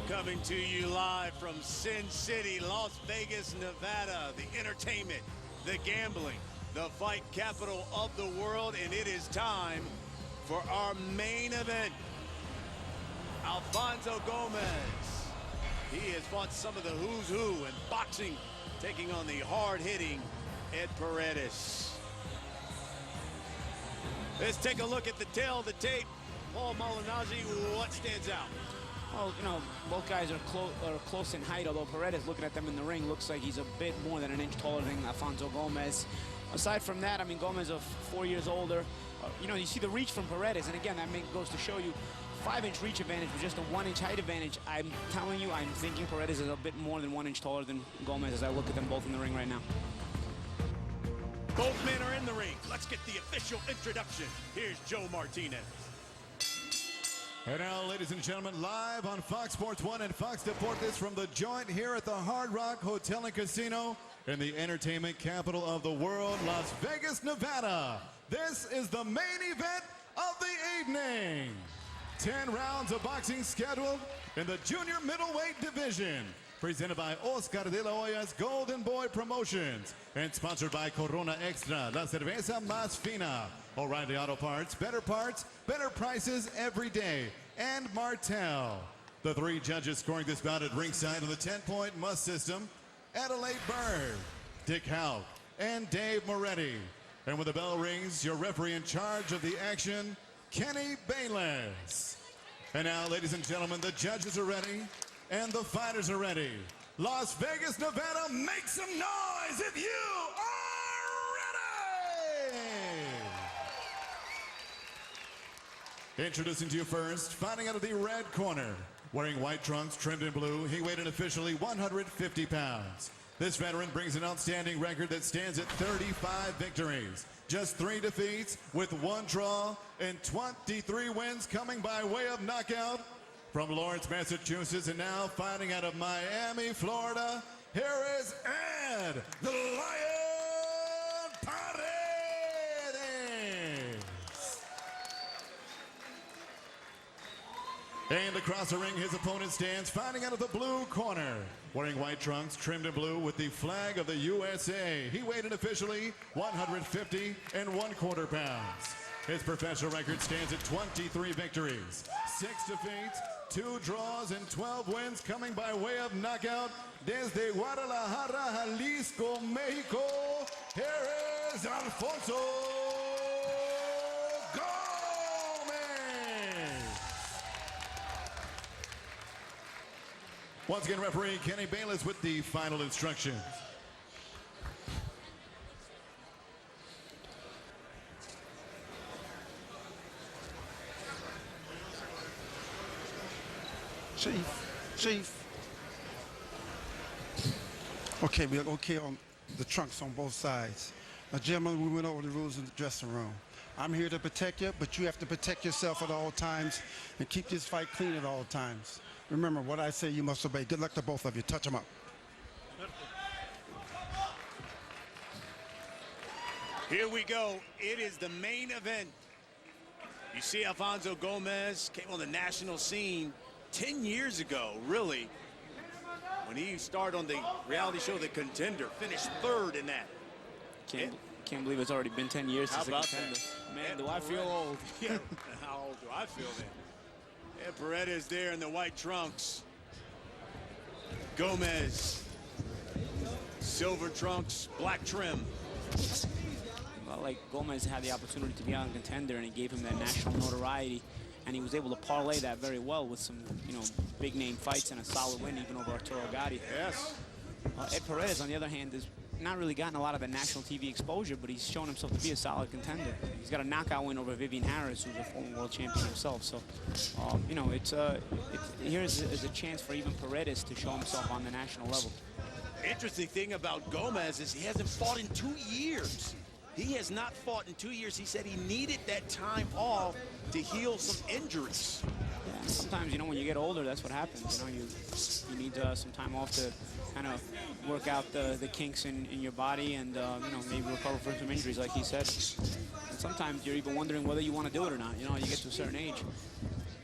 Coming to you live from Sin City, Las Vegas, Nevada. The entertainment, the gambling, the fight capital of the world. And it is time for our main event. Alfonso Gomez. He has fought some of the who's who in boxing, taking on the hard-hitting Ed Paredes. Let's take a look at the tail of the tape. Paul Malignaggi, what stands out? Well, you know, both guys are close in height, although Paredes, looking at them in the ring, looks like he's a bit more than an inch taller than Alfonso Gomez. Aside from that, I mean, Gomez is 4 years older. You know, you see the reach from Paredes, and again, that goes to show you 5-inch reach advantage with just a 1-inch height advantage. I'm telling you, I'm thinking Paredes is a bit more than 1 inch taller than Gomez as I look at them both in the ring right now. Both men are in the ring. Let's get the official introduction. Here's Joe Martinez. And now, ladies and gentlemen, live on Fox Sports 1 and Fox Deportes from the Joint here at the Hard Rock Hotel and Casino in the entertainment capital of the world, Las Vegas, Nevada. This is the main event of the evening. 10 rounds of boxing scheduled in the junior middleweight division. Presented by Oscar de la Hoya's Golden Boy Promotions and sponsored by Corona Extra, La Cerveza Más Fina, O'Reilly Auto Parts, better prices every day, and Martel. The three judges scoring this bout at ringside on the 10-point must system, Adelaide Bird, Dick Houck, and Dave Moretti. And when the bell rings, your referee in charge of the action, Kenny Bayless. And now, ladies and gentlemen, the judges are ready. And the fighters are ready. Las Vegas, Nevada, make some noise if you are ready! Introducing to you first, fighting out of the red corner. Wearing white trunks trimmed in blue, he weighed in officially 150 pounds. This veteran brings an outstanding record that stands at 35 victories. Just 3 defeats with 1 draw and 23 wins coming by way of knockout. From Lawrence, Massachusetts, and now fighting out of Miami, Florida, here is Ed, the Lion Paredes. And across the ring, his opponent stands fighting out of the blue corner. Wearing white trunks trimmed in blue with the flag of the USA. He weighed in officially 150 1/4 pounds. His professional record stands at 23 victories, 6 defeats, 2 draws, and 12 wins coming by way of knockout. Desde Guadalajara, Jalisco, Mexico, here is Alfonso Gomez. Once again, referee Kenny Bayless with the final instructions. Chief. Okay, we're okay on the trunks on both sides. Now, gentlemen, we went over the rules in the dressing room. I'm here to protect you, but you have to protect yourself at all times and keep this fight clean at all times. Remember, what I say you must obey. Good luck to both of you. Touch them up. Here we go. It is the main event. You see Alfonso Gomez came on the national scene 10 years ago, really, when he started on the reality show The Contender, finished 3rd in that. Can't believe it's already been 10 years since The Contender. That? Man, do I feel old. Yeah, how old do I feel then? Yeah, Paredes there in the white trunks. Gomez, silver trunks, black trim. Well, like Gomez had the opportunity to be on Contender, and it gave him that national notoriety. And he was able to parlay that very well with some, you know, big-name fights and a solid win even over Arturo Gatti. Yes. Ed Paredes, on the other hand, has not really gotten a lot of the national TV exposure, but he's shown himself to be a solid contender. He's got a knockout win over Vivian Harris, who's a former world champion himself. So, you know, here's a chance for even Paredes to show himself on the national level. Interesting thing about Gomez is he hasn't fought in 2 years. He has not fought in 2 years. He said he needed that time off to heal some injuries. Yeah, sometimes, you know, when you get older, that's what happens. You know, you need some time off to kind of work out the kinks in your body and, you know, maybe recover from some injuries, like he said. And sometimes you're even wondering whether you want to do it or not. You know, you get to a certain age.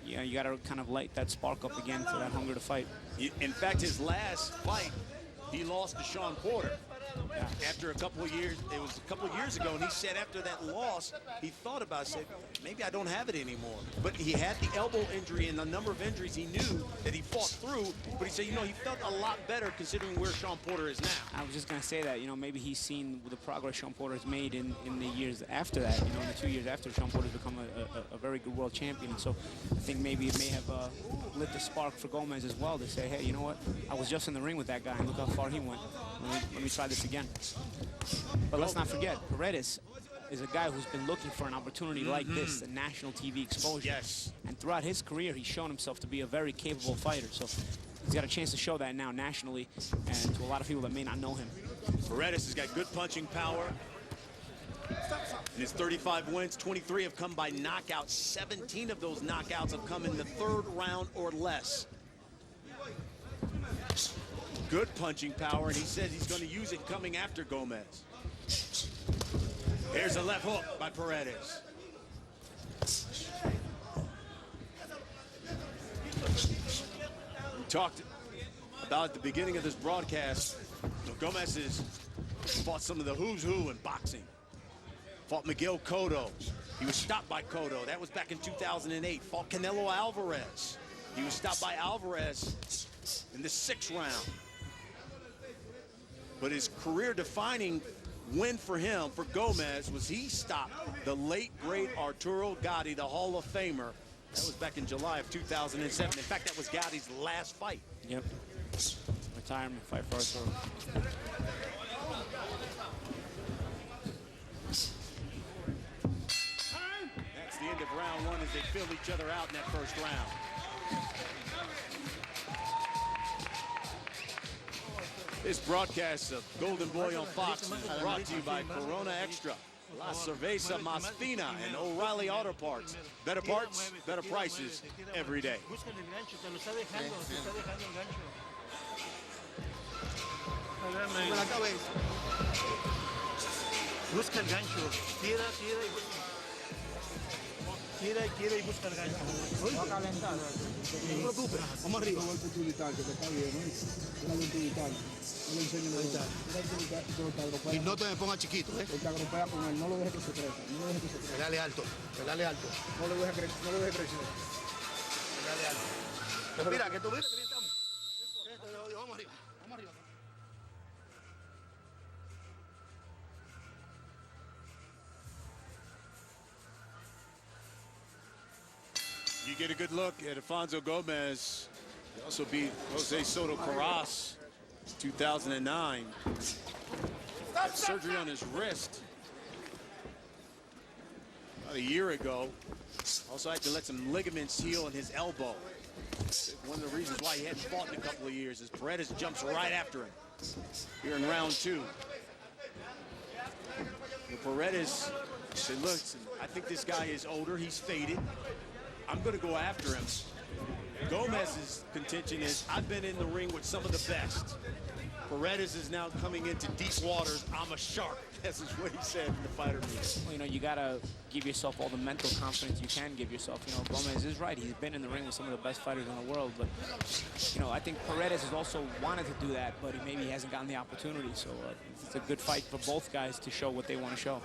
yeah, you got to kind of light that spark up again for that hunger to fight. In fact, his last fight, he lost to Sean Porter. Yeah. After a couple of years, it was a couple of years ago, and he said after that loss, he thought about it, said, maybe I don't have it anymore. But he had the elbow injury and a number of injuries he knew that he fought through, but he said, you know, he felt a lot better considering where Sean Porter is now. I was just going to say that, you know, maybe he's seen the progress Sean Porter has made in the years after that, you know, in the 2 years after Sean Porter's become a very good world champion. And so I think maybe it may have lit the spark for Gomez as well to say, hey, you know what, I was just in the ring with that guy, and look how far he went. Let me try this again. But let's not forget, Paredes is a guy who's been looking for an opportunity like this, the national TV exposure. Yes. And throughout his career, he's shown himself to be a very capable fighter. So he's got a chance to show that now nationally and to a lot of people that may not know him. Paredes has got good punching power. In his 35 wins, 23 have come by knockout. 17 of those knockouts have come in the third round or less. Good punching power, and he says he's going to use it coming after Gomez. Here's a left hook by Paredes. We talked about at the beginning of this broadcast, Gomez has fought some of the who's who in boxing. Fought Miguel Cotto. He was stopped by Cotto. That was back in 2008. Fought Canelo Alvarez. He was stopped by Alvarez in the 6th round. But his career-defining win for him, for Gomez, was he stopped the late, great Arturo Gatti, the Hall of Famer. That was back in July of 2007. In fact, that was Gatti's last fight. Yep. Retirement fight for Arturo. That's the end of round 1 as they fill each other out in that first round. This broadcast of Golden Boy on Fox is brought to you by Corona Extra, La Cerveza Más Fina, and O'Reilly Auto Parts. Better parts, better prices every day. Busca el gancho, tira y busca el gancho. No va a calentar. No te preocupes, vamos arriba. Y no te me pongas chiquito, ¿eh? Te agropea con él, no lo dejes que se crezca, no lo dejes que se crezca. Pegale alto. No lo dejes crecer, no lo dejes crecer. Pegale alto. Mira, que tú mira que bien estamos. Vamos arriba. You get a good look at Alfonso Gomez. He also beat Jose Soto Carras in 2009. Had surgery on his wrist about a year ago. Also had to let some ligaments heal in his elbow. One of the reasons why he hadn't fought in a couple of years is Paredes jumps right after him here in round 2. Paredes said, look, I think this guy is older. He's faded. I'm going to go after him. Gomez's contention is, I've been in the ring with some of the best. Paredes is now coming into deep waters. I'm a shark. This is what he said in the fighter meeting. Well, you know, you got to give yourself all the mental confidence you can give yourself. You know, Gomez is right. He's been in the ring with some of the best fighters in the world. But, you know, I think Paredes has also wanted to do that, but maybe he hasn't gotten the opportunity. So it's a good fight for both guys to show what they want to show.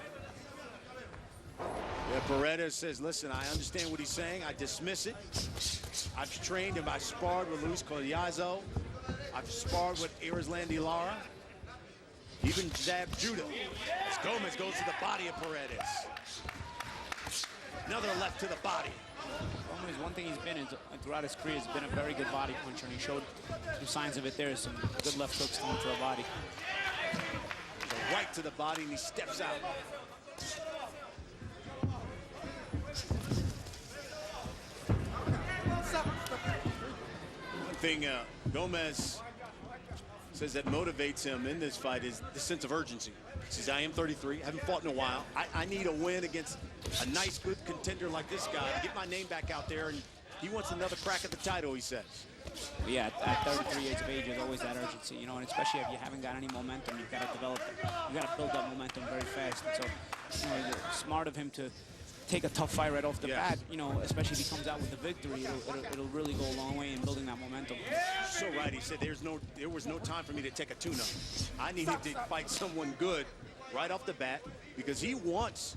Yeah, Paredes says, listen, I understand what he's saying. I dismiss it. I've trained and I've sparred with Luis Collazo. I've sparred with Erislandy Lara. Even jab judo. As Gomez goes to the body of Paredes. Another left to the body. Gomez, one thing he's been in throughout his career has been a very good body puncher, and he showed some signs of it there. Some good left hooks to the body. So right to the body, and he steps out. One thing Gomez says that motivates him in this fight is the sense of urgency. He says, I am 33, I haven't fought in a while. I need a win against a nice, good contender like this guy to get my name back out there, and he wants another crack at the title, he says. Yeah, at 33 years of age, there's always that urgency, you know, and especially if you haven't got any momentum, you've got to develop it. You've got to build that momentum very fast. And so, you know, it's smart of him to take a tough fight right off the Yes. bat, you know, especially if he comes out with the victory, it'll really go a long way in building that momentum. So right, he said there was no time for me to take a tune-up. I needed to fight someone good right off the bat because he wants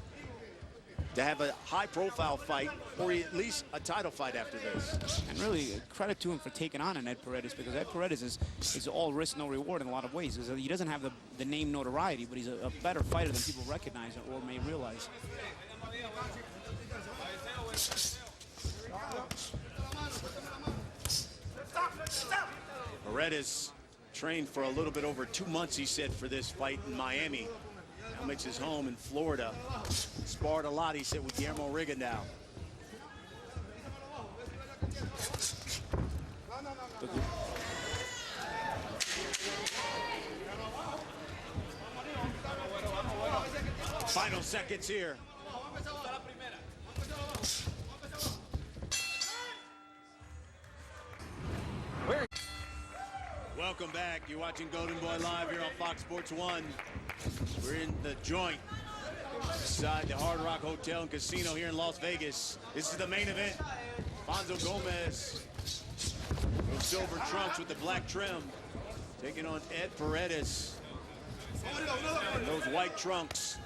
to have a high-profile fight or at least a title fight after this. And really, credit to him for taking on an Ed Paredes, because Ed Paredes is all risk, no reward in a lot of ways. He doesn't have the name notoriety, but he's a better fighter than people recognize or may realize. Paredes trained for a little bit over 2 months, he said, for this fight in Miami. Now makes his home in Florida. Sparred a lot, he said, with Guillermo Rigondeaux. Final seconds here. Welcome back. You're watching Golden Boy Live here on Fox Sports 1. We're in the joint inside the Hard Rock Hotel and Casino here in Las Vegas. This is the main event. Alfonso Gomez, those silver trunks with the black trim, taking on Ed Paredes. And those white trunks.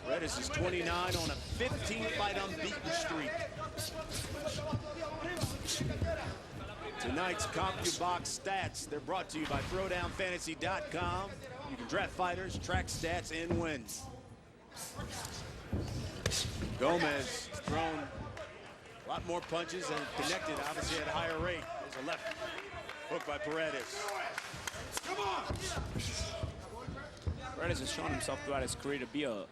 Paredes is 29 on a 15-fight unbeaten streak. Tonight's CompuBox stats, they're brought to you by ThrowdownFantasy.com. You can draft fighters, track stats, and wins. Gomez has thrown a lot more punches and connected, obviously, at a higher rate. There's a left hook by Paredes. Come on! Paredes has shown himself throughout his career to be a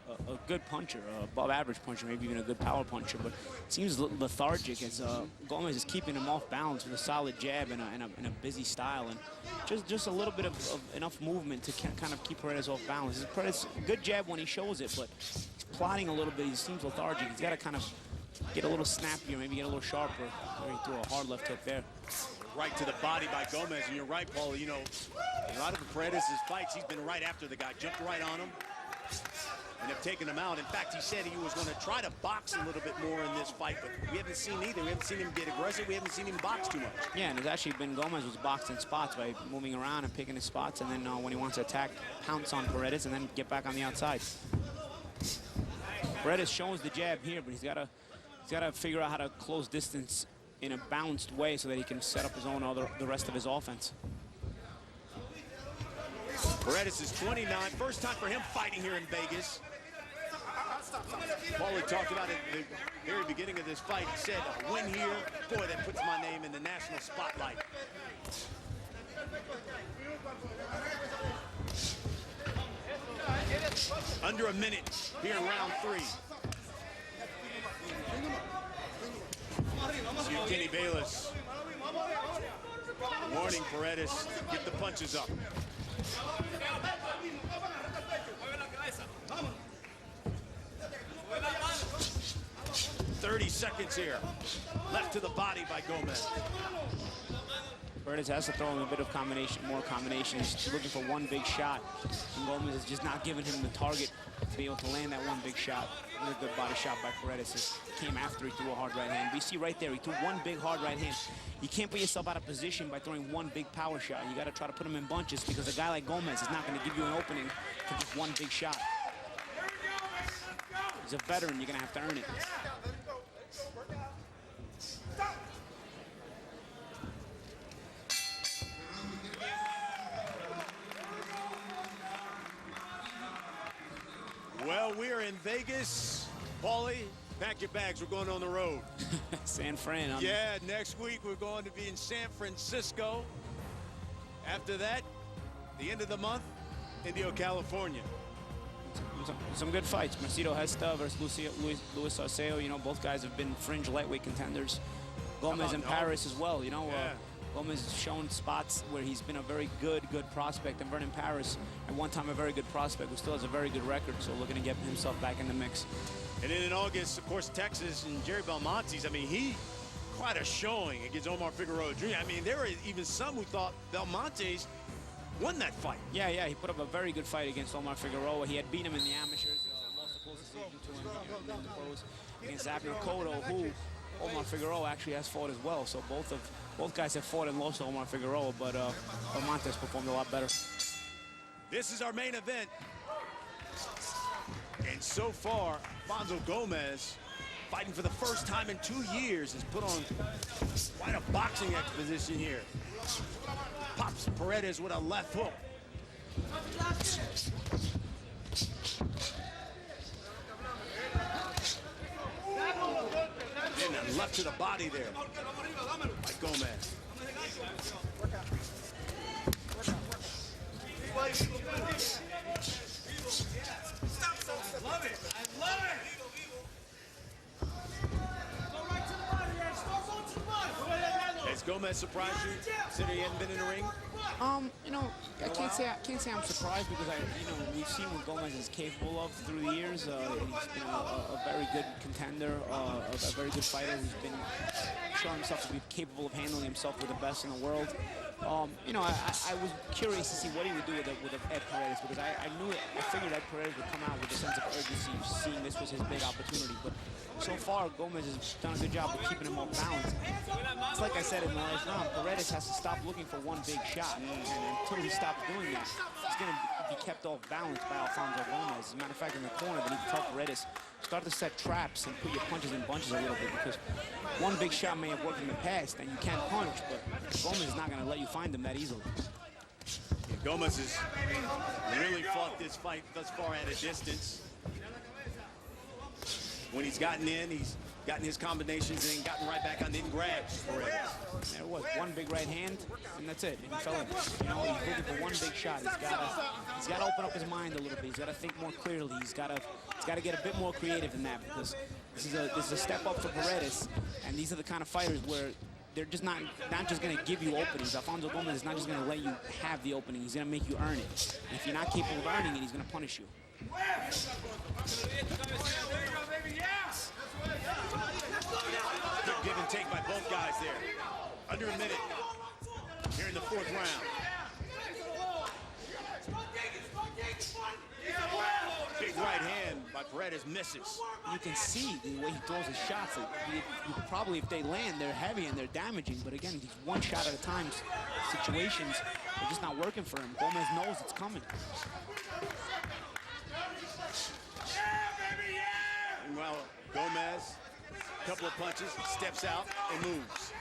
good puncher, above average puncher, maybe even a good power puncher, but seems lethargic as Gomez is keeping him off balance with a solid jab and a busy style, and just a little bit of enough movement to kind of keep Paredes off balance. Paredes, good jab when he shows it, but he's plotting a little bit. He seems lethargic. He's got to kind of get a little snappier, maybe get a little sharper. He threw a hard left hook there. Right to the body by Gomez, and you're right, Paul. You know, a lot of Paredes' fights, he's been right after the guy, jumped right on him, and have taken him out. In fact, he said he was going to try to box a little bit more in this fight, but we haven't seen either. We haven't seen him get aggressive. We haven't seen him box too much. Yeah, and it's actually been Gomez was boxed in spots by moving around and picking his spots, and then when he wants to attack, pounce on Paredes, and then get back on the outside. Paredes shows the jab here, but he's got to figure out how to close distance in a balanced way so that he can set up his own the rest of his offense. Paredes is 29. First time for him fighting here in Vegas. Paulie talked about it at the very beginning of this fight. He said, a win here, boy, that puts my name in the national spotlight. Under a minute here in round 3. See Kenny Bayless warning Paredes, get the punches up. 30 seconds here. Left to the body by Gomez. Paredes has to throw him a bit of more combinations. He's looking for one big shot. And Gomez is just not giving him the target to be able to land that one big shot. Really good body shot by Paredes. He came after, he threw a hard right hand. But you see right there, he threw one big hard right hand. You can't put yourself out of position by throwing one big power shot. You got to try to put him in bunches because a guy like Gomez is not going to give you an opening for just one big shot. He's a veteran, you're going to have to earn it. Well, we're in Vegas. Paulie, pack your bags. We're going on the road. San Fran. Yeah, next week we're going to be in San Francisco. After that, the end of the month, Indio, California. Some good fights. Mercedo Hesta versus Luis Arceo. You know, both guys have been fringe lightweight contenders. Gomez in Paris as well. You know, Gomez has shown spots where he's been a very good prospect. And Vernon Paris, at one time a very good prospect, who still has a very good record. So looking to get himself back in the mix. And then in August, of course, Texas and Jerry Belmonte's. I mean, he quite a showing against Omar Figueroa Jr. I mean, there were even some who thought Belmonte's won that fight. Yeah, he put up a very good fight against Omar Figueroa. He had beat him in the amateurs, lost the closest occasion to in the pros against Abner Cotto, who Omar Figueroa actually has fought as well. So both guys have fought and lost to Omar Figueroa, but Montes performed a lot better. This is our main event. And so far, Alfonso Gomez, fighting for the first time in 2 years, has put on quite a boxing exposition here. Pops Paredes with a left hook. And left to the body there by Gomez. Has Gomez surprised you? Consider he hadn't been in the ring? You know, I can't say I'm surprised because we've seen what Gomez is capable of through the years. He's been a very good contender, a very good fighter who's been showing himself to be capable of handling himself with the best in the world. You know, I was curious to see what he would do with Ed Paredes because I figured Ed Paredes would come out with a sense of urgency, seeing this was his big opportunity. But so far, Gomez has done a good job of keeping him off balance. It's like I said in the last round, Paredes has to stop looking for one big shot. And until he stops doing that, he's going to be kept off balance by Alfonso Gomez. As a matter of fact, in the corner, they need to tell Paredes, start to set traps and put your punches in bunches a little bit because one big shot may have worked in the past and you can't punch, but Gomez is not going to let you find him that easily. Yeah, Gomez has really fought this fight thus far at a distance. When he's gotten in, he's gotten his combinations in, gotten right back on, didn't grab Paredes. There was one big right hand, and that's it. And he fell in. You know, he's looking for one big shot. He's got to open up his mind a little bit. He's got to think more clearly. He's got to get a bit more creative than that because this is a step up for Paredes, and these are the kind of fighters where they're just not just going to give you openings. Alfonso Gomez is not just going to let you have the opening. He's going to make you earn it. And if you're not capable of earning it, he's going to punish you. Good give and take by both guys there. Under a minute here in the fourth round. Big right hand by Paredes misses. You can see the way he throws his shots. Probably if they land, they're heavy and they're damaging. But again, these one shot at a time situations are just not working for him. Gomez knows it's coming. Well, Gomez, a couple of punches, steps out and moves.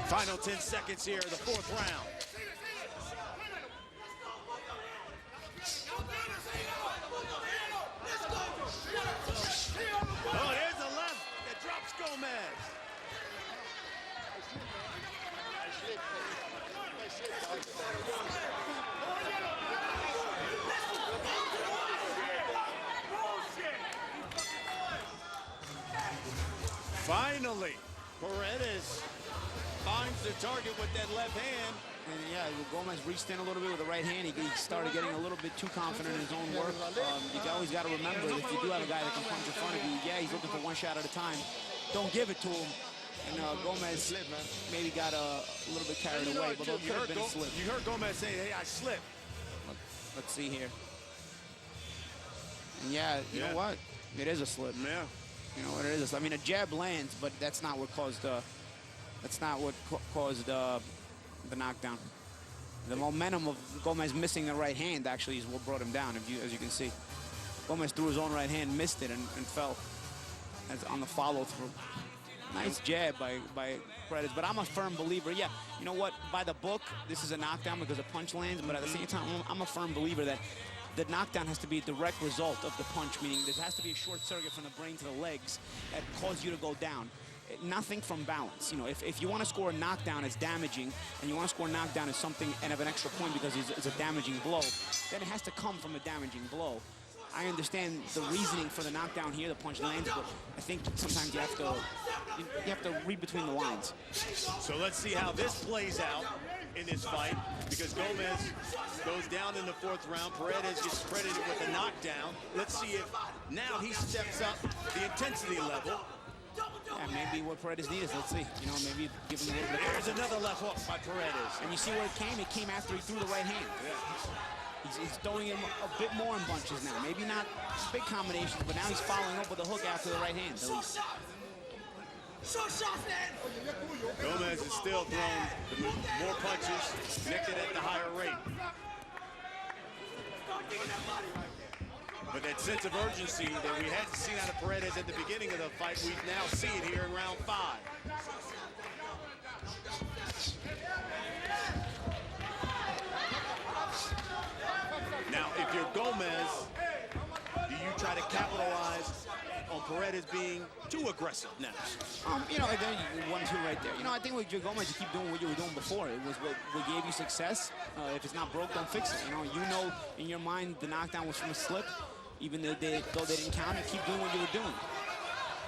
Final 10 seconds here, the fourth round. Oh, there's a left that drops Gomez. Finally, Paredes finds the target with that left hand. And yeah, Gomez reached in a little bit with the right hand. He started getting a little bit too confident in his own work. You always got to remember, if you do have a guy that can punch in front of you, yeah, he's looking for one shot at a time. Don't give it to him. And Gomez maybe got a little bit carried away, but it could have been a slip. You heard Gomez say, hey, I slipped. Let's see here. And yeah, you know what? It is a slip. Yeah. You know what it is? I mean, a jab lands, but that's not what caused the knockdown. The momentum of Gomez missing the right hand actually is what brought him down, as you can see. Gomez threw his own right hand, missed it, and fell on the follow-through. Nice jab by Paredes, but I'm a firm believer. Yeah, you know what? By the book, this is a knockdown because a punch lands, but at the same time, I'm a firm believer that the knockdown has to be a direct result of the punch, meaning there has to be a short circuit from the brain to the legs that cause you to go down. Nothing from balance. You know, if you want to score a knockdown as damaging, and you want to score a knockdown as something and have an extra point because it's a damaging blow, then it has to come from a damaging blow. I understand the reasoning for the knockdown here, the punch lands, but I think sometimes you have to read between the lines. So let's see how this plays out in this fight, because Gomez goes down in the fourth round. Paredes gets credited with a knockdown. Let's see if now he steps up the intensity level Yeah, maybe what Paredes needs. Let's see. You know, maybe give him a little bit. There's another left hook by Paredes. And you see where it came? It came after he threw the right hand. Yeah. He's throwing him a bit more in bunches now. Maybe not big combinations, but now he's following up with a hook after the right hand. Gomez is still throwing more punches, connected at the higher rate. But that sense of urgency that we hadn't seen out of Paredes at the beginning of the fight, we now see it here in round 5. Now, if you're Gomez, do you try to capitalize on Paredes being too aggressive now? You know, then 1-2 right there. You know, I think with Gomez, you keep doing what you were doing before. It was what gave you success. If it's not broke, don't fix it. You know in your mind the knockdown was from a slip. Even though they didn't count it, keep doing what you were doing.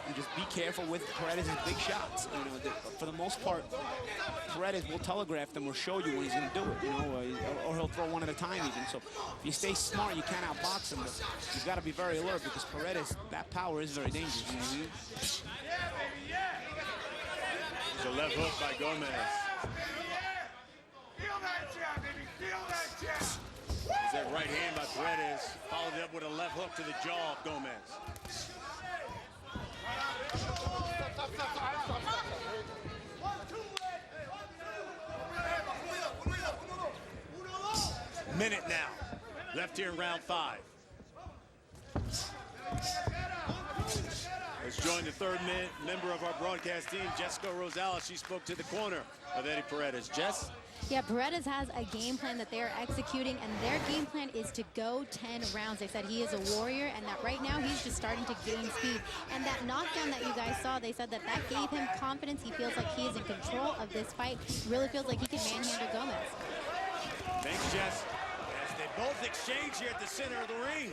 And just be careful with Paredes' big shots. You know, for the most part, Paredes will telegraph them or show you when he's going to do it. You know, or he'll throw one at a time even. So if you stay smart, you can't outbox him. But you've got to be very alert because Paredes, that power is very dangerous. It's a left hook by Gomez. There's that right hand by Paredes, followed up with a left hook to the jaw of Gomez. Minute now, left here in round 5. Let's join the third member of our broadcast team, Jessica Rosales. She spoke to the corner of Eddie Paredes. Jess? Yeah, Paredes has a game plan that they're executing, and their game plan is to go 10 rounds. They said he is a warrior, and that right now he's just starting to gain speed. And that knockdown that you guys saw, they said that gave him confidence. He feels like he is in control of this fight. He really feels like he can manhandle Gomez. Thanks, Jess. As they both exchange here at the center of the ring.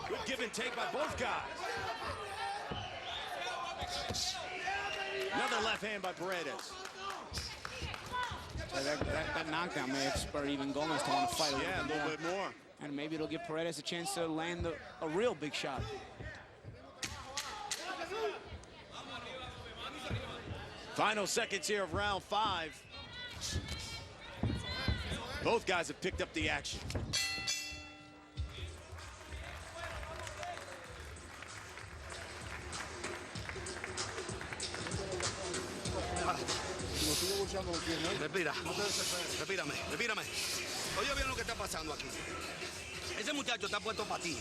Good give and take by both guys. Another left hand by Paredes. That knockdown may have spurred even Gomez to want to fight a little bit more. And maybe it'll give Paredes a chance to land a real big shot. Final seconds here of round 5. Both guys have picked up the action. Respira, respírame. Oye bien lo que está pasando aquí. Ese muchacho está puesto para ti.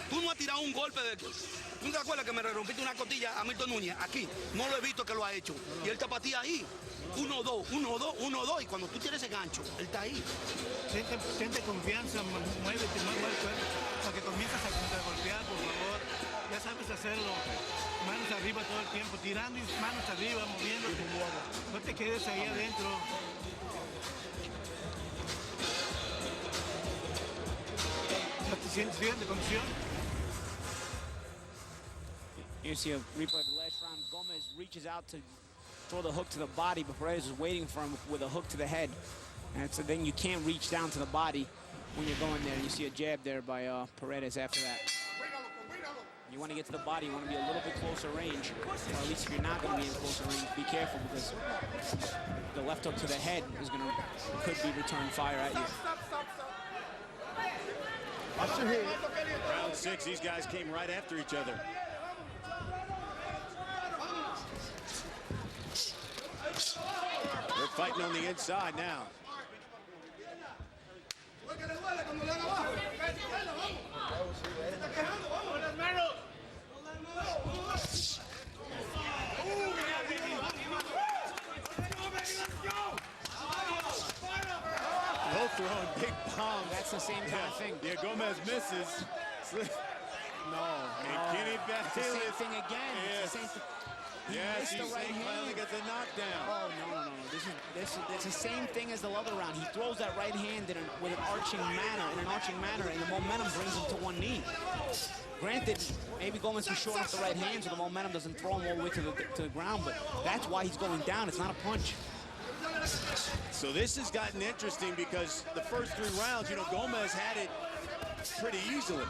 Tú no has tirado un golpe de... ¿Tú te acuerdas que me rompiste una costilla a Milton Núñez? Aquí, no lo he visto que lo ha hecho. Y él está para ti ahí. 1-2, 1-2, 1-2. Y cuando tú tienes ese gancho, él está ahí. Siente confianza, muévete el cuerpo. Para que comiences a contragolpear, por favor. Ya sabes hacerlo. Manos arriba todo el tiempo, tirando y manos arriba, moviéndote. No te quedes ahí adentro. ¿Te sientes bien de condición? You see a replay of the last round. Gomez reaches out to throw the hook to the body, but Paredes is waiting for him with a hook to the head. And so then you can't reach down to the body when you're going there. You see a jab there by Paredes after that. You want to get to the body, you want to be a little bit closer range, or at least if you're not going to be in closer range, be careful because the left hook to the head could be return fire at you. Round 6, these guys came right after each other. They're fighting on the inside now. Both throwing big bombs. That's the same kind of thing. Yeah, Gomez misses. And Kenny It's the same thing again. Yes. It's the same thing. He Yes, missed the right hand. finally gets a knockdown. Oh, no. It's the same thing as the other round. He throws that right hand with an arching manner, and the momentum brings him to one knee. Granted, maybe Gomez was short off the right hand, so the momentum doesn't throw him all the way to the ground, but that's why he's going down. It's not a punch. So this has gotten interesting because the first 3 rounds, Gomez had it pretty easily.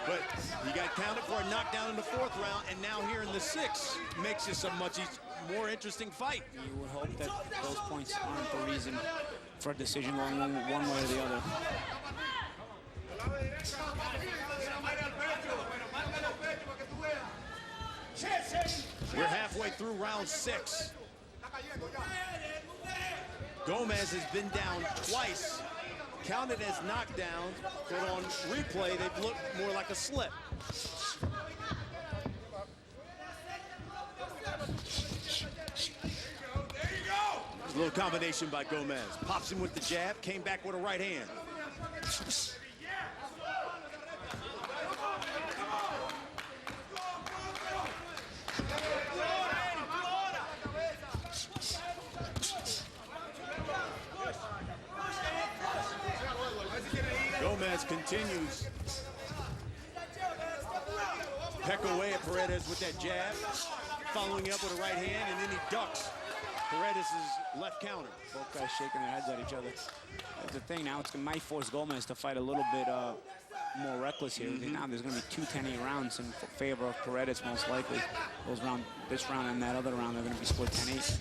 But he got counted for a knockdown in the 4th round, and now here in the 6th makes this a much more interesting fight. You would hope that those points aren't the reason for a decision going one way or the other. We're halfway through round 6. Gomez has been down twice, counted as knockdowns, but on replay, they've looked more like a slip. A little combination by Gomez. Pops him with the jab, came back with a right hand. Gomez continues. Peck away at Paredes with that jab, following up with a right hand, and then he ducks Paredes' left counter. Both guys shaking their heads at each other. That's the thing now, it might force Gomez to fight a little bit more reckless here. Now there's going to be 2 10-8 rounds in favor of Paredes, most likely. This round and that other round, they're going to be split 10-8,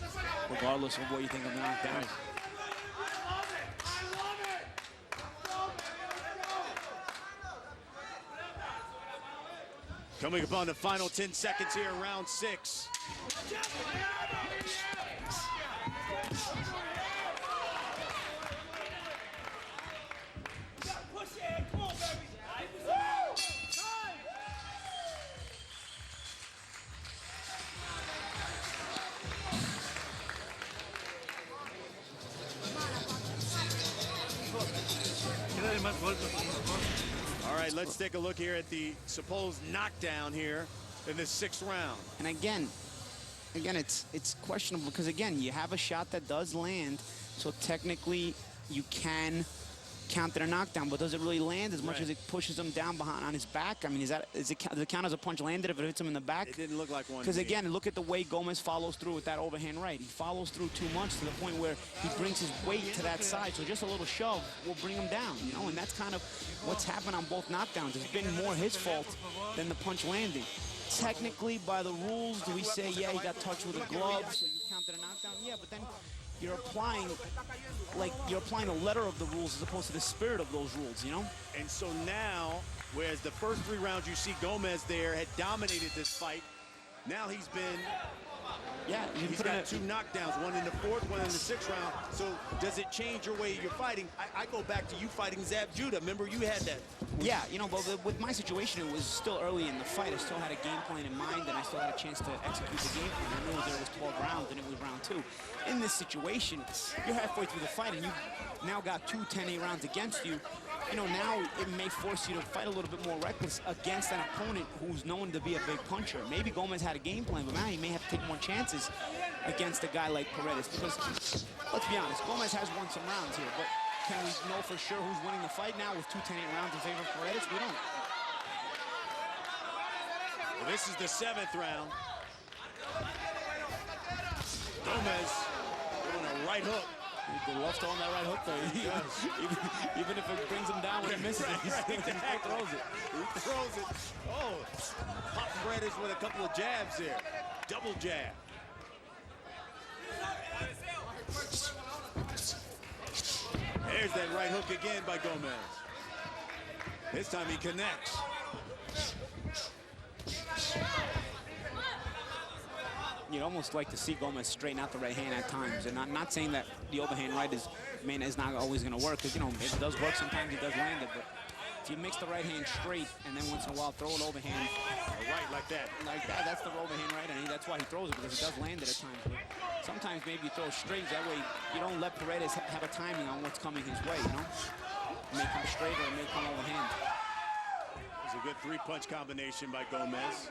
regardless of what you think of the knockdown. Coming upon the final 10 seconds here in round 6. All right, let's take a look here at the supposed knockdown here in the 6th round. And again, it's questionable because, again, you have a shot that does land, so technically you can count it a knockdown, but does it really land as much as it pushes him down behind on his back? I mean, does it count as a punch landed if it hits him in the back? It didn't look like one. Because again, look at the way Gomez follows through with that overhand right. He follows through too much to the point where he brings his weight to that side, so just a little shove will bring him down, you know, and that's kind of what's happened on both knockdowns. It's been more his fault than the punch landing. Technically, by the rules, do we say, yeah, he got touched with a glove, so you counted a knockdown? Yeah, but then you're applying the letter of the rules as opposed to the spirit of those rules, you know? And so now, whereas the first 3 rounds you see Gomez there had dominated this fight, now he's been, he's got 2 knockdowns, one in the 4th, one in the 6th round. So does it change your way you're fighting? I go back to you fighting Zab Judah. Remember, you had that. Yeah, you know, but with my situation, it was still early in the fight. I still had a game plan in mind, and I still had a chance to execute the game plan. I knew there was 12 rounds, and it was round 2. In this situation, you're halfway through the fight, and you've now got 2 10-8 rounds against you. You know, now it may force you to fight a little bit more reckless against an opponent who's known to be a big puncher. Maybe Gomez had a game plan, but now he may have to take more chances against a guy like Paredes. Because, let's be honest, Gomez has won some rounds here, but can we know for sure who's winning the fight now with 2 10-8 rounds in favor of Paredes? We don't. Well, this is the 7th round. Gomez doing a right hook. He loves throwing that right hook there. even if it brings him down when he misses it, he still throws it. He throws it. Oh, Pop Paredes with a couple of jabs there. Double jab. There's that right hook again by Gomez. This time he connects. You'd almost like to see Gomez straighten out the right hand at times. And I'm not saying that the overhand right is not always going to work, because, you know, it does work sometimes, he does land it. But if you mix the right hand straight and then once in a while throw an overhand. Right, like that, that's the overhand right, and that's why he throws it, because it does land it at times. But sometimes maybe you throw straight, that way you don't let Paredes have a timing on what's coming his way, you know? It may come straight or it may come overhand. It's a good 3-punch combination by Gomez.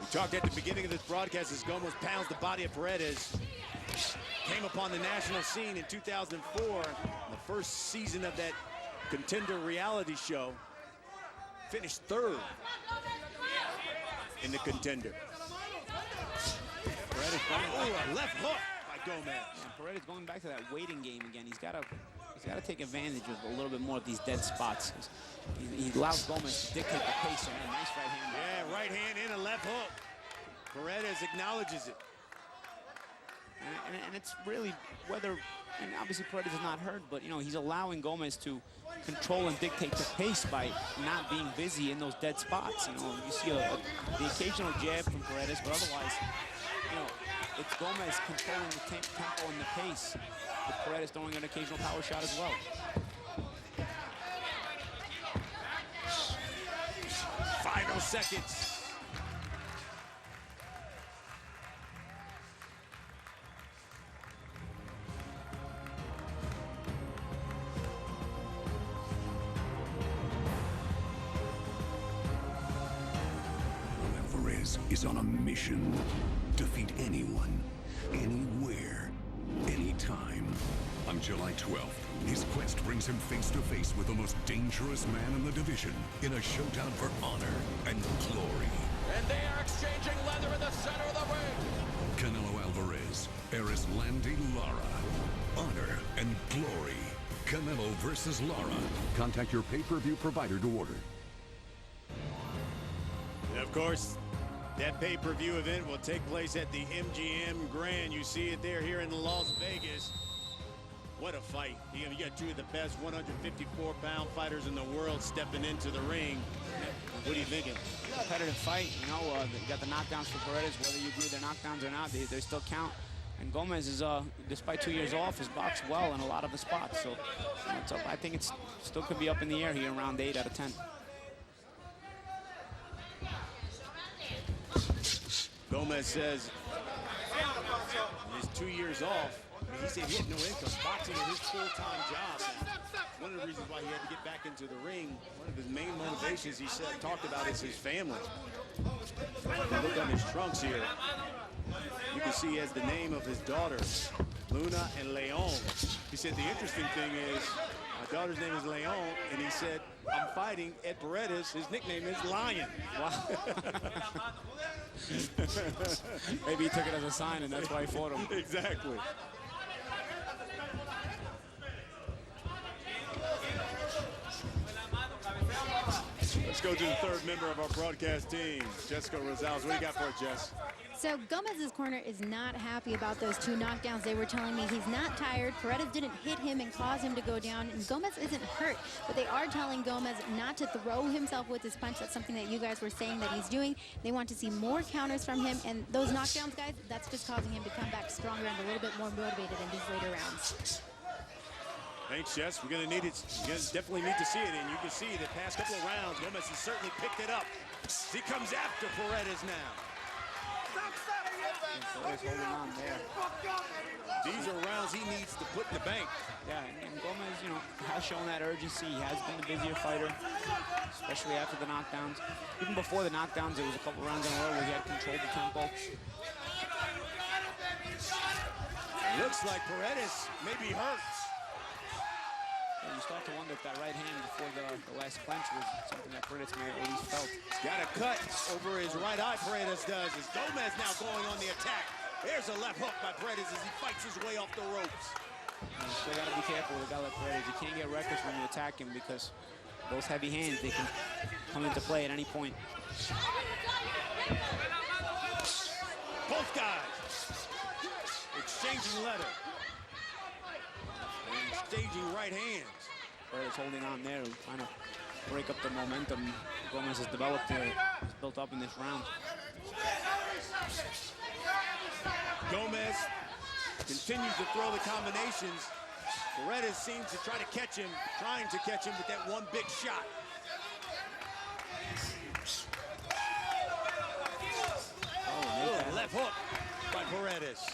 We talked at the beginning of this broadcast as Gomez pounds the body of Paredes. Came upon the national scene in 2004, the first season of that Contender reality show. finished third in the contender. Paredes going, a left hook by Gomez. and Paredes going back to that waiting game again. He's got to take advantage of a little bit more of these dead spots. He allows Gomez to dictate the pace. And a nice right hand. Yeah, right hand in a left hook. Paredes acknowledges it. And it's really whether, and obviously Paredes is not hurt, but, you know, he's allowing Gomez to control and dictate the pace by not being busy in those dead spots. You know, you see the occasional jab from Paredes, but otherwise, you know, it's Gomez controlling the tempo and the pace, with Paredes throwing an occasional power shot as well. Final seconds. Alvarez is on a mission. Defeat anyone, anywhere, anytime. On July 12th, his quest brings him face to face with the most dangerous man in the division in a showdown for honor and glory. And they are exchanging leather in the center of the ring. Canelo Alvarez, Landy Lara. Honor and glory. Canelo versus Lara. Contact your pay-per-view provider to order. And of course, that pay-per-view event will take place at the MGM Grand. You see it there here in Las Vegas. What a fight. You got two of the best 154-pound fighters in the world stepping into the ring. What are you thinking? Competitive fight, you know, you got the knockdowns for Paredes, whether you agree they're knockdowns or not, they still count. And Gomez is, despite 2 years off, has boxed well in a lot of the spots. So, you know, I think it still could be up in the air here in round 8 out of 10. Gomez says he's 2 years off. He said he had no income. Boxing is his full-time job. One of the reasons why he had to get back into the ring, one of his main motivations he said, talked about, is his family. Look on his trunks here. You can see he has the name of his daughters, Luna and Leon. He said the interesting thing is, my daughter's name is Leon, and he said, I'm fighting Ed Paredes. His nickname is Lion. Wow. Maybe he took it as a sign, and that's why he fought him. Exactly. Let's go to the third member of our broadcast team, Jessica Rosales. What do you got for it, Jess? So Gomez's corner is not happy about those 2 knockdowns. They were telling me he's not tired. Paredes didn't hit him and cause him to go down. And Gomez isn't hurt, but they are telling Gomez not to throw himself with his punch. That's something that you guys were saying that he's doing. They want to see more counters from him. And those knockdowns, guys, that's just causing him to come back stronger and a little bit more motivated in these later rounds. Thanks, Jess. We're going to need it. You're going to definitely need to see it. And you can see the past couple of rounds, Gomez has certainly picked it up. He comes after Paredes now. Paredes holding on there. These are rounds he needs to put in the bank. Yeah, and Gomez, you know, has shown that urgency. He has been the busier fighter, especially after the knockdowns. Even before the knockdowns, there was a couple rounds in a row where he had controlled the tempo. Looks like Paredes may be hurt. And you start to wonder if that right hand before the last clinch was something that Paredes may have at least felt. Got a cut over his right eye, Paredes does. As Gomez now going on the attack. There's a left hook by Paredes as he fights his way off the ropes. You still got to be careful with a guy like Paredes. You can't get reckless when you attack him because those heavy hands, they can come into play at any point. Both guys exchanging leather. Exchanging right hands. Paredes holding on there, trying to break up the momentum Gomez has developed here, has built up in this round. Gomez continues to throw the combinations. Paredes seems to try to catch him, trying to catch him with that one big shot. Oh, left hook by Paredes.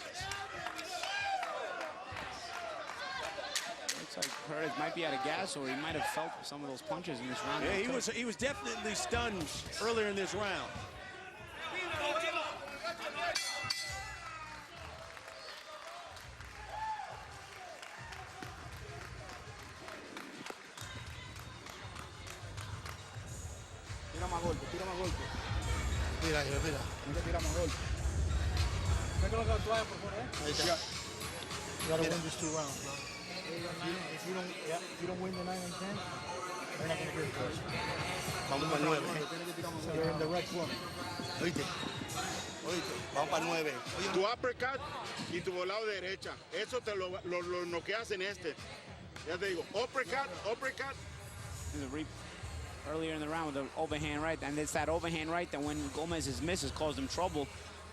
Looks like Paredes might be out of gas, or he might have felt some of those punches in this round. Yeah, he was definitely stunned earlier in this round. más golpe, tira más golpe. Mira, mira. Tienes que tirar más golpe. ¿Me coloca la toalla, por favor? Ahí está. You gotta win these 2 rounds, bro. If you don't win the 9 and 10, they're not gonna get it. Vamos para 9. Tienes que tirar más golpe. You're in the right one. ¿Oíste? ¿Oíste? Vamos para 9. Tu uppercut y tu volado de derecha. Eso te lo noqueas en este. Ya te digo, uppercut. Earlier in the round with the overhand right, and it's that overhand right that when Gomez's misses caused him trouble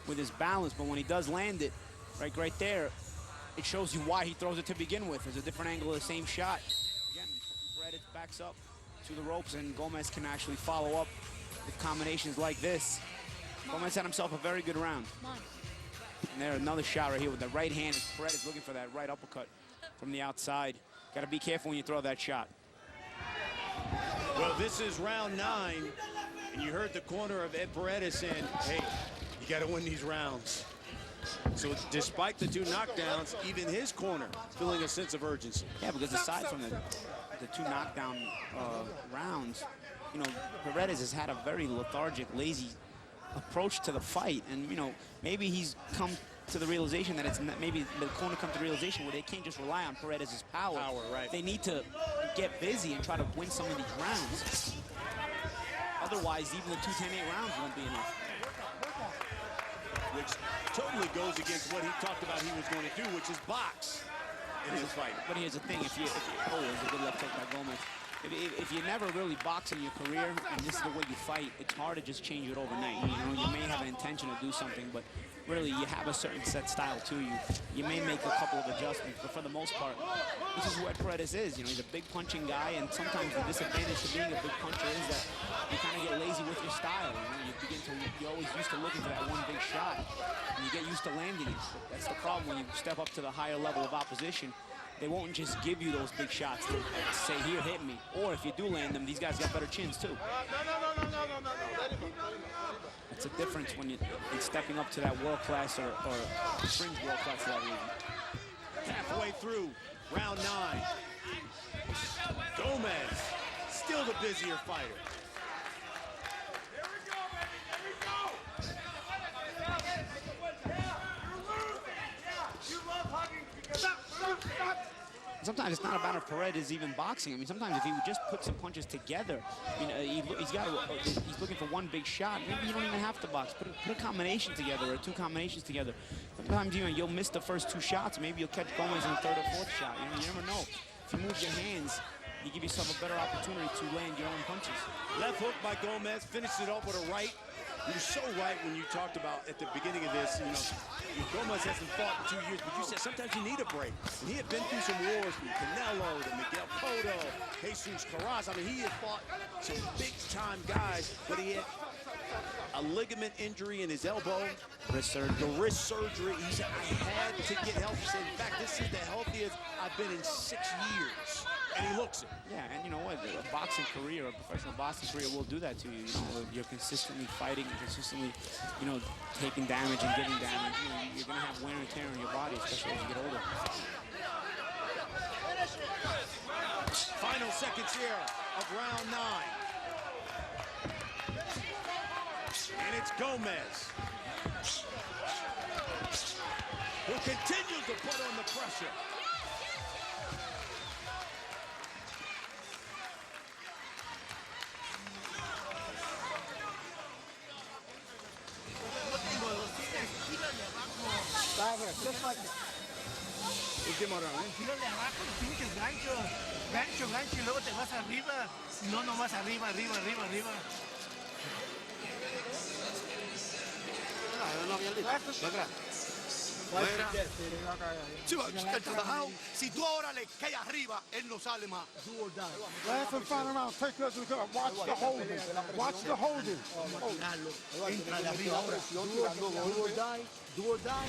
with his balance, but when he does land it, right there, it shows you why he throws it to begin with. There's a different angle of the same shot. Again, Paredes backs up to the ropes, and Gomez can actually follow up with combinations like this. Gomez had himself a very good round. And there, another shot right here with the right hand. Paredes looking for that right uppercut from the outside. Got to be careful when you throw that shot. Well, this is round 9, and you heard the corner of Ed Paredes saying, hey, you got to win these rounds. So despite the 2 knockdowns, even his corner feeling a sense of urgency. Yeah, because aside from the 2 knockdown rounds, you know, Paredes has had a very lethargic, lazy approach to the fight. And, you know, maybe he's come to the realization that it's not, maybe the corner come to the realization where they can't just rely on Paredes' power. Right. They need to get busy and try to win some of these rounds. Otherwise, even the 2 10-8 rounds won't be enough. Which totally goes against what he talked about he was going to do, which is box in this fight. But here's the thing, oh, there's a good left hook by Gomez. If you never really box in your career, and this is the way you fight, it's hard to just change it overnight. You know, you may have an intention to do something, but really you have a certain set style to you. You may make a couple of adjustments, but for the most part, this is who Ed Paredes is. You know, he's a big punching guy, and sometimes the disadvantage to being a big puncher is that you kind of get lazy with your style. You know, you're always used to looking for that one big shot, and you get used to landing it. That's the problem when you step up to the higher level of opposition. They won't just give you those big shots to say, here, hit me. Or if you do land them, these guys got better chins, too. It's a difference when you're stepping up to that world-class or fringe world-class level. Halfway through round 9. Gomez, still the busier fighter. Sometimes it's not about if Paredes even boxing. I mean, sometimes if he would just put some punches together, you know, he's looking for one big shot. Maybe you don't even have to box. Put a combination together or 2 combinations together. Sometimes you'll miss the first 2 shots. Maybe you'll catch Gomez on the 3rd or 4th shot. You know, you never know. If you move your hands, you give yourself a better opportunity to land your own punches. Left hook by Gomez, finished it off with a right. You're so right when you talked about at the beginning of this, you know, Gomez hasn't fought in 2 years, but you said sometimes you need a break. And he had been through some wars from Canelo to Miguel Cotto, Jesus Carras. I mean, he had fought some big-time guys, but he had a ligament injury in his elbow. Wrist surgery. The wrist surgery. He said, I had to get help. He said, in fact, this is the healthiest I've been in 6 years. And he looks it. Yeah, and you know what? A boxing career, a professional boxing career will do that to you. You know, you're consistently fighting, consistently, you know, taking damage and giving damage. You know, you're going to have wear and tear on your body, especially as you get older. Final seconds here of round 9. And it's Gomez, who continues to put on the pressure. Just like that. Último round, tírale abajo los pinches ganchos. Gancho, gancho, y luego te vas arriba. No, nomás arriba, arriba, arriba, arriba. Si tú ahora le caes arriba, él no sale más. Last and final round. Take this and watch the holding. Watch the holding. Entrale arriba ahora. Do or die. Do or die.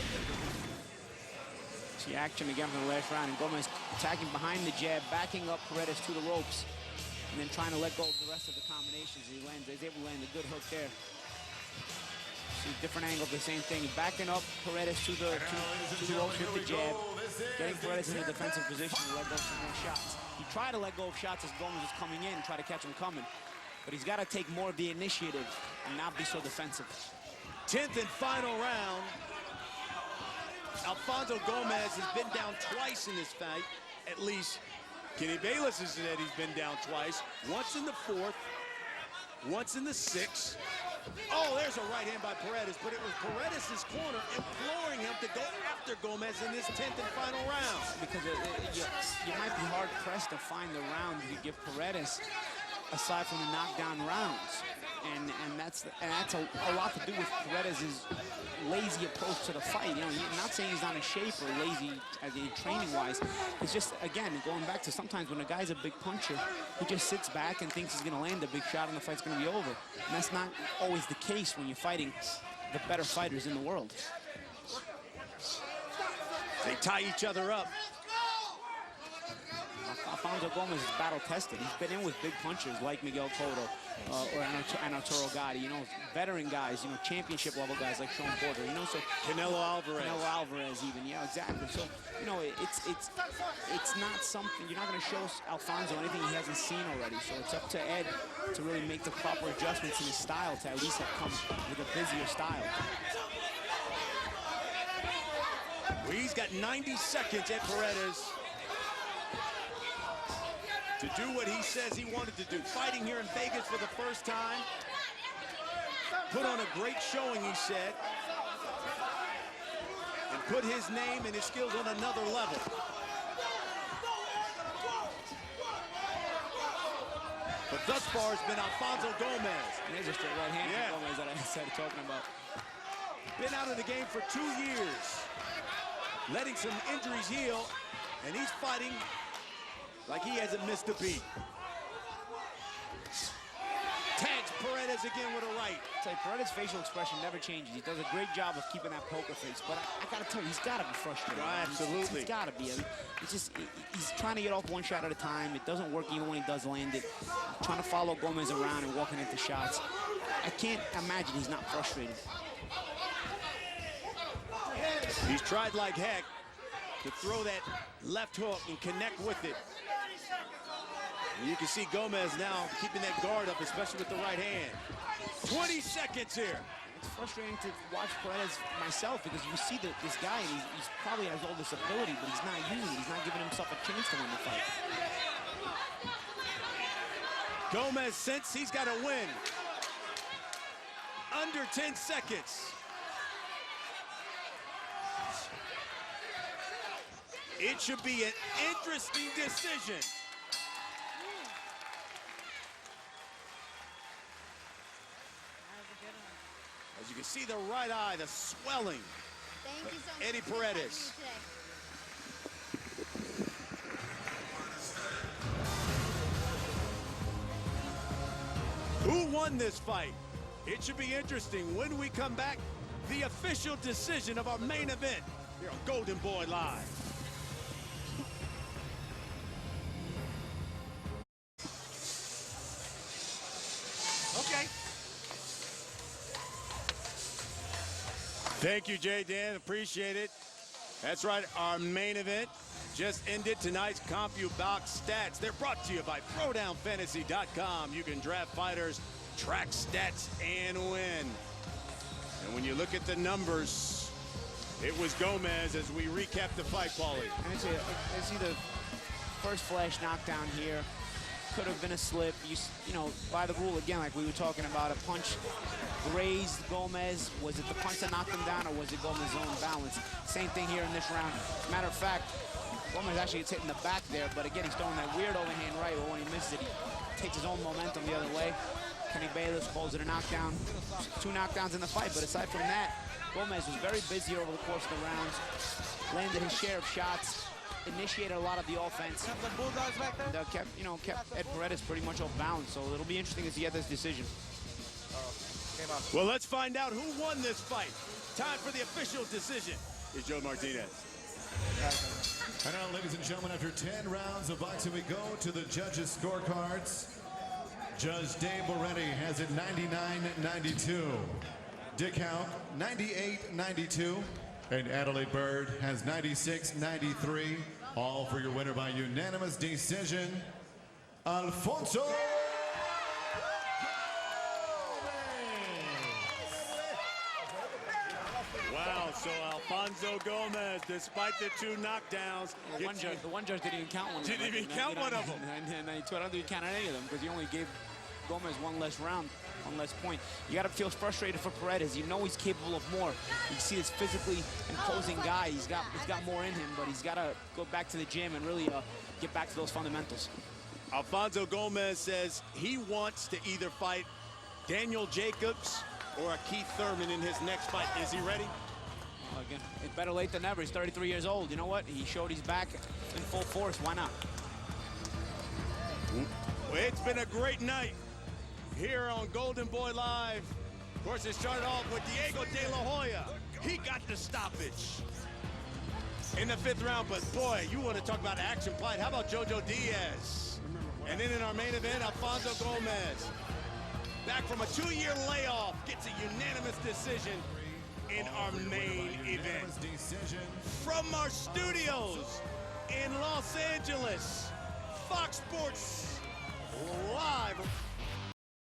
See action again from the last round, and Gomez attacking behind the jab, backing up Paredes to the ropes, and then trying to let go of the rest of the combinations. He's able to land a good hook there. See different angle, the same thing. Backing up Paredes to the ropes with the jab, getting Paredes in a defensive position to let go of some more shots. He tried to let go of shots as Gomez was coming in, try to catch him coming. but he's got to take more of the initiative and not be so defensive. 10th and final round. Alfonso Gomez has been down twice in this fight, at least. Kenny Bayless has said he's been down twice. Once in the 4th, once in the 6th. Oh, there's a right hand by Paredes, but it was Paredes' corner imploring him to go after Gomez in this 10th and final round. Because you might be hard-pressed to find the round you could give Paredes aside from the knockdown rounds. And that's a lot to do with Paredes' lazy approach to the fight. You know, I'm not saying he's not in shape or lazy as in training-wise. It's just, again, going back to sometimes when a guy's a big puncher, he just sits back and thinks he's going to land a big shot and the fight's going to be over. And that's not always the case when you're fighting the better fighters in the world. They tie each other up. Alfonso Gomez is battle-tested. He's been in with big punchers like Miguel Cotto or Arturo Gatti, you know, veteran guys, you know, championship-level guys like Sean Porter, you know, so Canelo Alvarez even, yeah, exactly. So, you know, it's not something, you're not going to show Alfonso anything he hasn't seen already. So it's up to Ed to really make the proper adjustments in his style to at least come with a busier style. He's got 90 seconds at Paredes to do what he says he wanted to do. Fighting here in Vegas for the first time. Put on a great showing, he said. And put his name and his skills on another level. But thus far, it's been Alfonso Gomez. And there's a straight right hand from Gomez that I started talking about. Been out of the game for 2 years. Letting some injuries heal. And he's fighting like he hasn't missed a beat. Tags Paredes again with a right. It's like Paredes' facial expression never changes. He does a great job of keeping that poker face, but I gotta tell you, he's gotta be frustrated. Absolutely. He's gotta be. I mean, he's trying to get off one shot at a time. It doesn't work even when he does land it. Trying to follow Gomez around and walking into shots. I can't imagine he's not frustrated. He's tried like heck to throw that left hook and connect with it. And you can see Gomez now keeping that guard up, especially with the right hand. 20 seconds here. It's frustrating to watch Paredes myself because you see this guy and he's probably has all this ability, but he's not using it. He's not giving himself a chance to win the fight. Gomez thinks he's got to win. Under 10 seconds. It should be an interesting decision. As you can see, the right eye, the swelling. Thank you so much. Eddie Paredes. Who won this fight? It should be interesting when we come back. The official decision of our main event here on Golden Boy Live. Okay. Thank you, Jay Dan. Appreciate it. That's right. Our main event just ended. Tonight's CompuBox stats. They're brought to you by ThrowdownFantasy.com. You can draft fighters, track stats, and win. And when you look at the numbers, it was Gomez as we recap the fight, Paulie. I see the first flash knockdown here. Could have been a slip. You know, by the rule, again, like we were talking about, a punch grazed Gomez. Was it the punch that knocked him down, or was it Gomez's own balance? Same thing here in this round. As a matter of fact, Gomez actually gets hit in the back there, but again, he's throwing that weird overhand right, but when he misses it, he takes his own momentum the other way. Kenny Bayless calls it a knockdown. 2 knockdowns in the fight, but aside from that, Gomez was very busy over the course of the rounds, landed his share of shots, initiated a lot of the offense. And, kept Ed Paredes pretty much off balance, so it'll be interesting to see this decision. Well, let's find out who won this fight. Time for the official decision. Here's Joe Martinez. And now, ladies and gentlemen, after 10 rounds of boxing, we go to the judges' scorecards. Judge Dave Moretti has it 99-92. Dick Houck, 98-92. And Adelaide Bird has 96-93. All for your winner by unanimous decision, Alfonso So Alfonso Gomez, despite the 2 knockdowns, The one judge didn't even count one of them. Didn't even count one of them. And I don't think he counted any of them because he only gave Gomez one less round, one less point. You got to feel frustrated for Paredes. You know he's capable of more. You see this physically imposing guy. He's got more in him, but he's got to go back to the gym and really get back to those fundamentals. Alfonso Gomez says he wants to either fight Daniel Jacobs or a Keith Thurman in his next fight. Is he ready? Well, again, it's better late than never. He's 33 years old. You know what? He showed he's back in full force. Why not? Well, it's been a great night here on Golden Boy Live. Of course, it started off with Diego De La Hoya. He got the stoppage in the 5th round, but boy, you want to talk about action fight. How about Jojo Diaz? And then in our main event, Alfonso Gomez, back from a 2-year layoff, gets a unanimous decision in our main event. From our studios in Los Angeles, Fox Sports